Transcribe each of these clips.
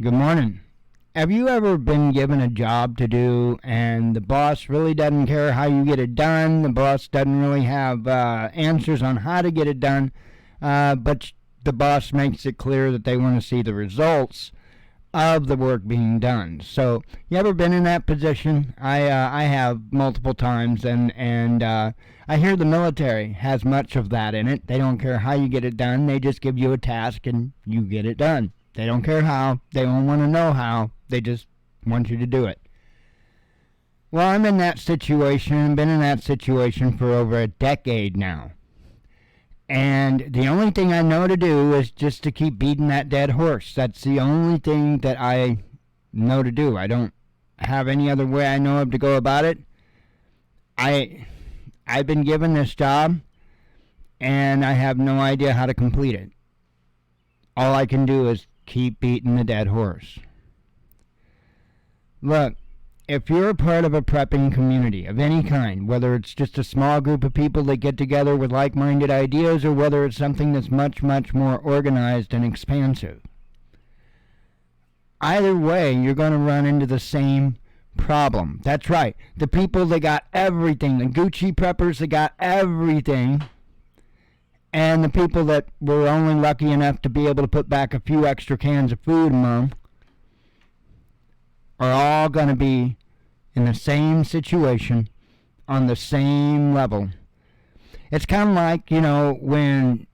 Good morning. Have you ever been given a job to do and the boss really doesn't care how you get it done? The boss doesn't really have answers on how to get it done, but the boss makes it clear that they want to see the results of the work being done. So, you ever been in that position? I have multiple times, and I hear the military has much of that in it. They don't care how you get it done. They just give you a task and you get it done. They don't care how. They don't want to know how. They just want you to do it. Well, I'm in that situation. Been in that situation for over a decade now. And the only thing I know to do is just to keep beating that dead horse. That's the only thing that I know to do. I don't have any other way I know of to go about it. I've been given this job, and I have no idea how to complete it. All I can do is keep beating the dead horse. Look, if you're a part of a prepping community of any kind, whether it's just a small group of people that get together with like-minded ideas or whether it's something that's much, much more organized and expansive, either way, you're going to run into the same problem. That's right. The people that got everything, the Gucci preppers that got everything, and the people that were only lucky enough to be able to put back a few extra cans of food among, are all going to be in the same situation on the same level. It's kind of like, when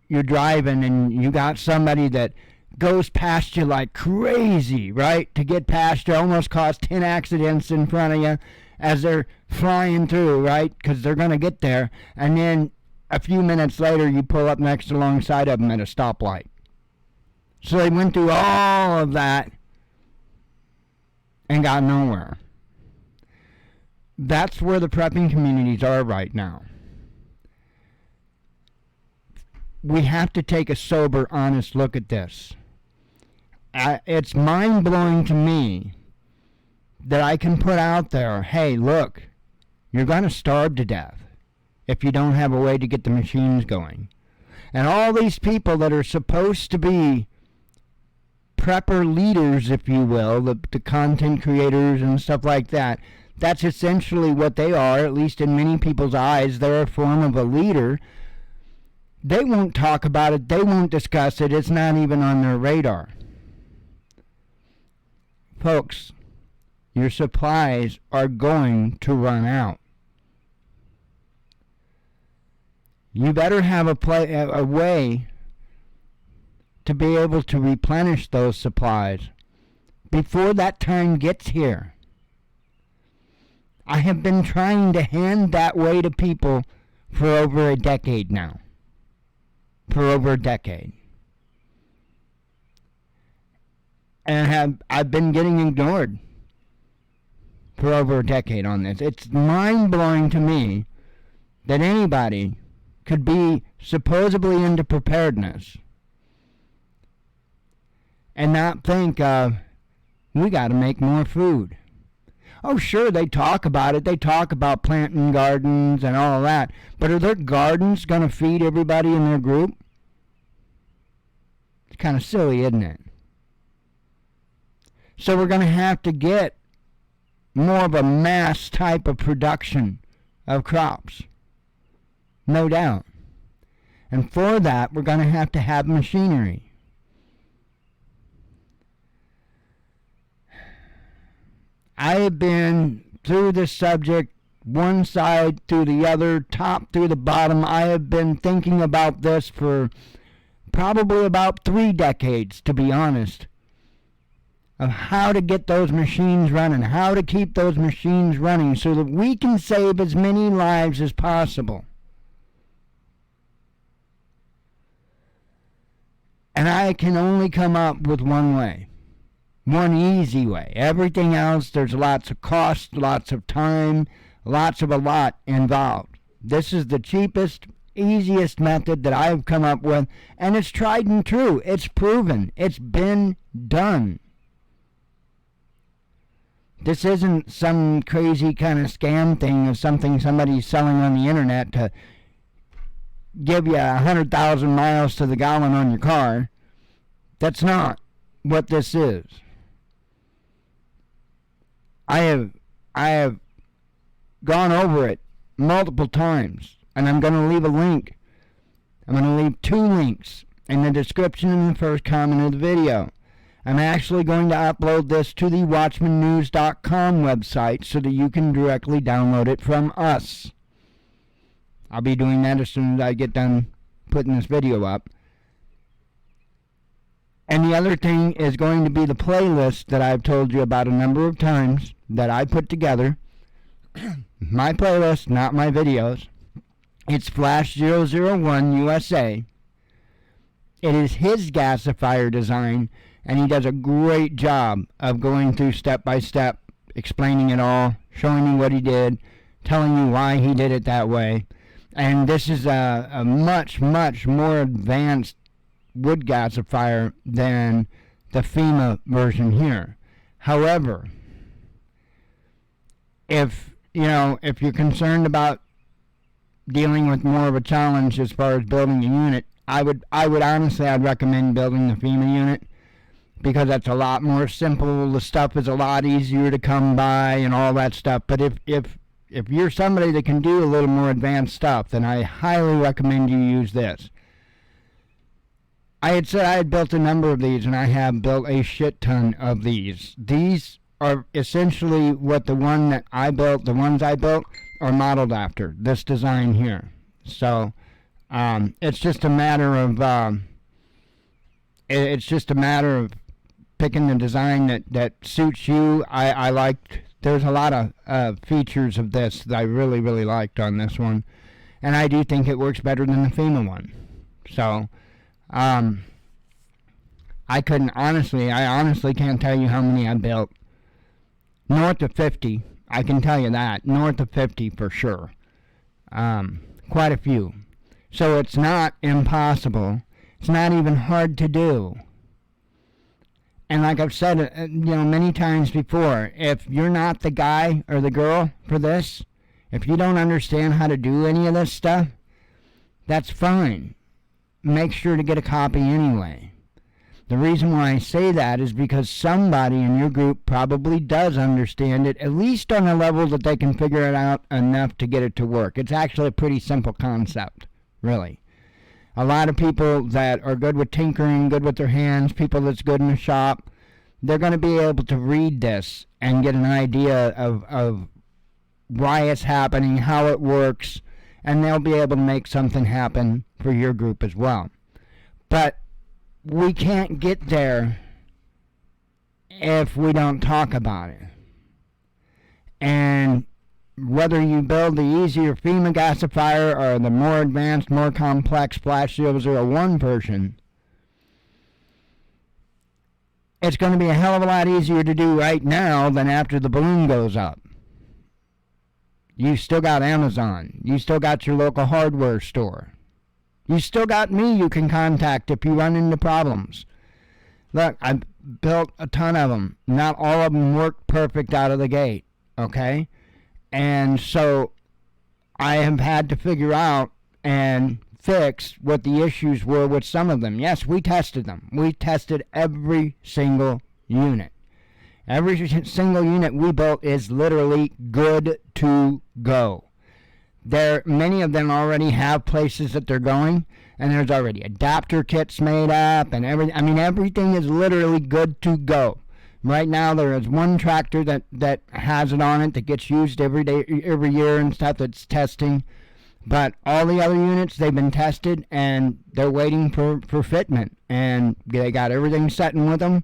you're driving and you got somebody that goes past you like crazy, right? To get past you, almost cause 10 accidents in front of you as they're flying through, right? Because they're going to get there. And then a few minutes later, you pull up next alongside of them at a stoplight. So they went through all of that and got nowhere. That's where the prepping communities are right now. We have to take a sober, honest look at this. It's mind-blowing to me that I can put out there, hey, look, you're going to starve to death if you don't have a way to get the machines going. And all these people that are supposed to be prepper leaders, if you will, the content creators and stuff like that, that's essentially what they are, at least in many people's eyes. They're a form of a leader. They won't talk about it. They won't discuss it. It's not even on their radar. Folks, your supplies are going to run out. You better have a way to be able to replenish those supplies before that time gets here. I have been trying to hand that way to people for over a decade now. For over a decade. And I've been getting ignored for over a decade on this. It's mind-blowing to me that anybody could be supposedly into preparedness and not think we got to make more food. Oh, sure, they talk about it. They talk about planting gardens and all of that. But are their gardens going to feed everybody in their group? It's kind of silly, isn't it? So we're going to have to get more of a mass type of production of crops. No doubt. And for that, we're going to have machinery. I have been through this subject, one side through the other, top through the bottom. I have been thinking about this for probably about 3 decades, to be honest, of how to get those machines running, how to keep those machines running so that we can save as many lives as possible. And I can only come up with one way. One easy way. Everything else, there's lots of cost, lots of time, lots of a lot involved. This is the cheapest, easiest method that I've come up with, and it's tried and true. It's proven. It's been done. This isn't some crazy kind of scam thing of something somebody's selling on the internet to give you 100,000 miles to the gallon on your car. That's not what this is. I have gone over it multiple times, and I'm going to leave a link. I'm going to leave 2 links in the description in the first comment of the video. I'm actually going to upload this to the watchmannews.com website so that you can directly download it from us. I'll be doing that as soon as I get done putting this video up. And the other thing is going to be the playlist that I've told you about a number of times that I put together. My playlist, not my videos. It's Flash 001 USA. It is his gasifier design, and he does a great job of going through step by step, explaining it all, showing you what he did, telling you why he did it that way. And this is a much, much more advanced wood gasifier than the FEMA version here. However, if you're concerned about dealing with more of a challenge as far as building a unit, I would honestly, I'd recommend building the FEMA unit, because that's a lot more simple. The stuff is a lot easier to come by and all that stuff. But if you're somebody that can do a little more advanced stuff, then I highly recommend you use this. I had said I had built a number of these, and I have built a shit ton of these. These are essentially what the ones I built are modeled after, this design here. So it's just a matter of picking the design that suits you. I liked, there's a lot of features of this that I really, really liked on this one, and I do think it works better than the FEMA one. So I honestly can't tell you how many I built. North of 50, I can tell you that. North of 50 for sure. Quite a few. So it's not impossible. It's not even hard to do. And like I've said, many times before, if you're not the guy or the girl for this, if you don't understand how to do any of this stuff, that's fine. Make sure to get a copy anyway. The reason why I say that is because somebody in your group probably does understand it, at least on a level that they can figure it out enough to get it to work. It's actually a pretty simple concept, really. A lot of people that are good with tinkering, good with their hands, people that's good in the shop, they're going to be able to read this and get an idea of why it's happening, how it works, and they'll be able to make something happen for your group as well. But we can't get there if we don't talk about it. And whether you build the easier FEMA gasifier or the more advanced, more complex Flash 001 version, it's going to be a hell of a lot easier to do right now than after the balloon goes up. You still got Amazon. You still got your local hardware store. You still got me you can contact if you run into problems. Look, I've built a ton of them. Not all of them work perfect out of the gate, okay? And so I have had to figure out and fix what the issues were with some of them. Yes, we tested them. We tested every single unit. Every single unit we built is literally good to go. Many of them already have places that they're going, and there's already adapter kits made up, and everything is literally good to go. Right now, there is one tractor that has it on it that gets used every year and stuff that's testing. But all the other units, they've been tested, and they're waiting for fitment, and they got everything setting with them,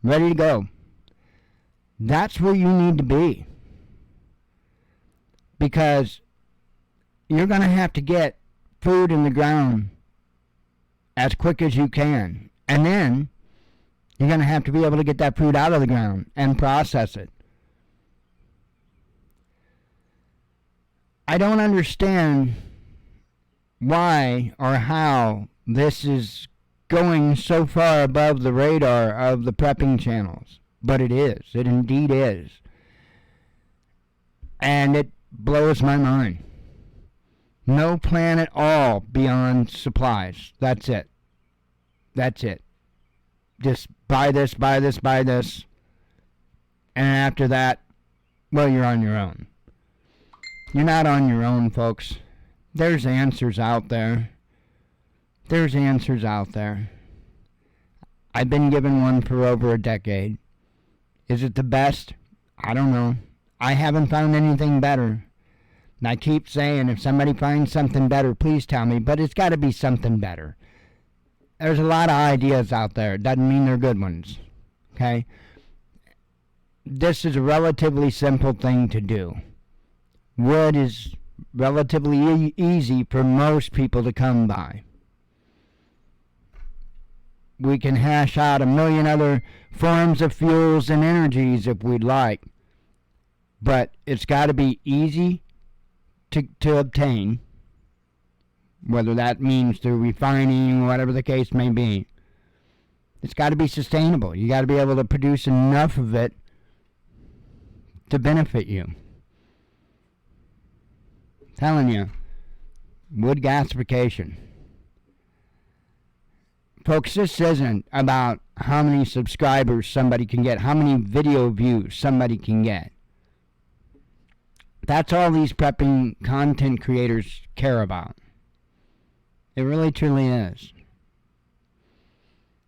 ready to go. That's where you need to be, because you're going to have to get food in the ground as quick as you can. And then you're going to have to be able to get that food out of the ground and process it. I don't understand why or how this is going so far above the radar of the prepping channels. But it is. It indeed is. And it blows my mind. No plan at all beyond supplies. That's it. That's it. just buy this, buy this, buy this. And after that, well, you're on your own. You're not on your own, folks. There's answers out there. There's answers out there. I've been given one for over a decade. Is it the best? I don't know. I haven't found anything better. And I keep saying, if somebody finds something better, please tell me. But it's got to be something better. There's a lot of ideas out there. It doesn't mean they're good ones. Okay? This is a relatively simple thing to do. Wood is relatively easy for most people to come by. We can hash out a million other forms of fuels and energies if we'd like. But it's got to be easy to obtain, whether that means through refining, whatever the case may be. It's got to be sustainable. You got to be able to produce enough of it to benefit you. I'm telling you, wood gasification. Folks, this isn't about how many subscribers somebody can get, how many video views somebody can get. That's all these prepping content creators care about. It really truly is.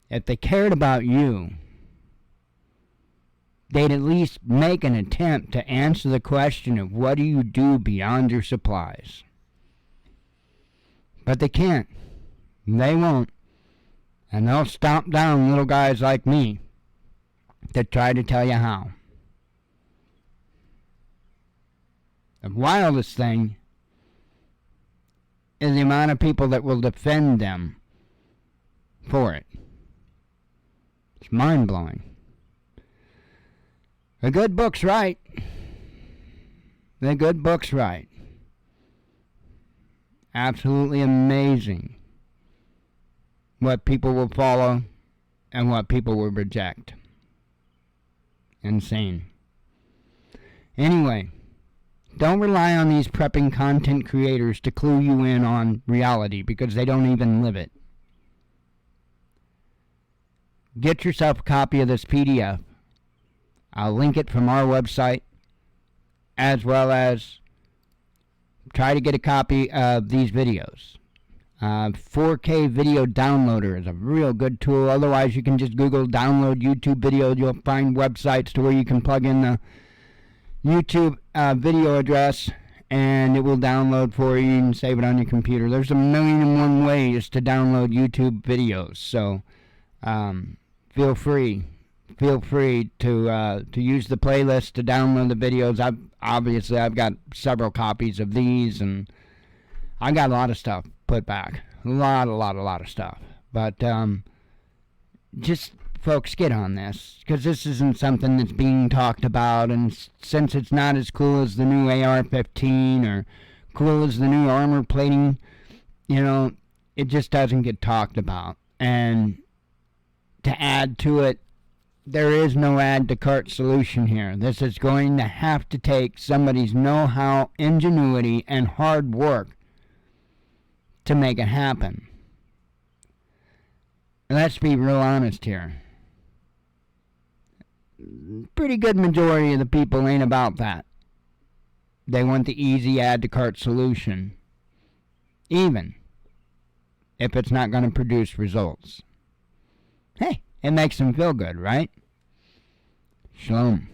If they cared about you, they'd at least make an attempt to answer the question of what do you do beyond your supplies. But they can't. They won't. And they'll stomp down little guys like me that try to tell you how. The wildest thing is the amount of people that will defend them for it. It's mind-blowing. The good book's right. The good book's right. Absolutely amazing what people will follow and what people will reject. Insane. Anyway, don't rely on these prepping content creators to clue you in on reality because they don't even live it. Get yourself a copy of this PDF. I'll link it from our website, as well as try to get a copy of these videos. 4K video downloader is a real good tool. Otherwise, you can just Google download YouTube video. You'll find websites to where you can plug in the YouTube video address, and it will download for you and save it on your computer. There's 1,000,001 ways to download YouTube videos, so feel free to use the playlist to download the videos. I've got several copies of these, and I got a lot of stuff put back. A lot of stuff. But just folks, get on this, because this isn't something that's being talked about, and since it's not as cool as the new AR-15 or cool as the new armor plating, it just doesn't get talked about. And to add to it, there is no add to cart solution here. This is going to have to take somebody's know-how, ingenuity, and hard work to make it happen. Let's be real honest here. Pretty good majority of the people ain't about that. They want the easy add to cart solution, even if it's not going to produce results. Hey, it makes them feel good, right? Shalom.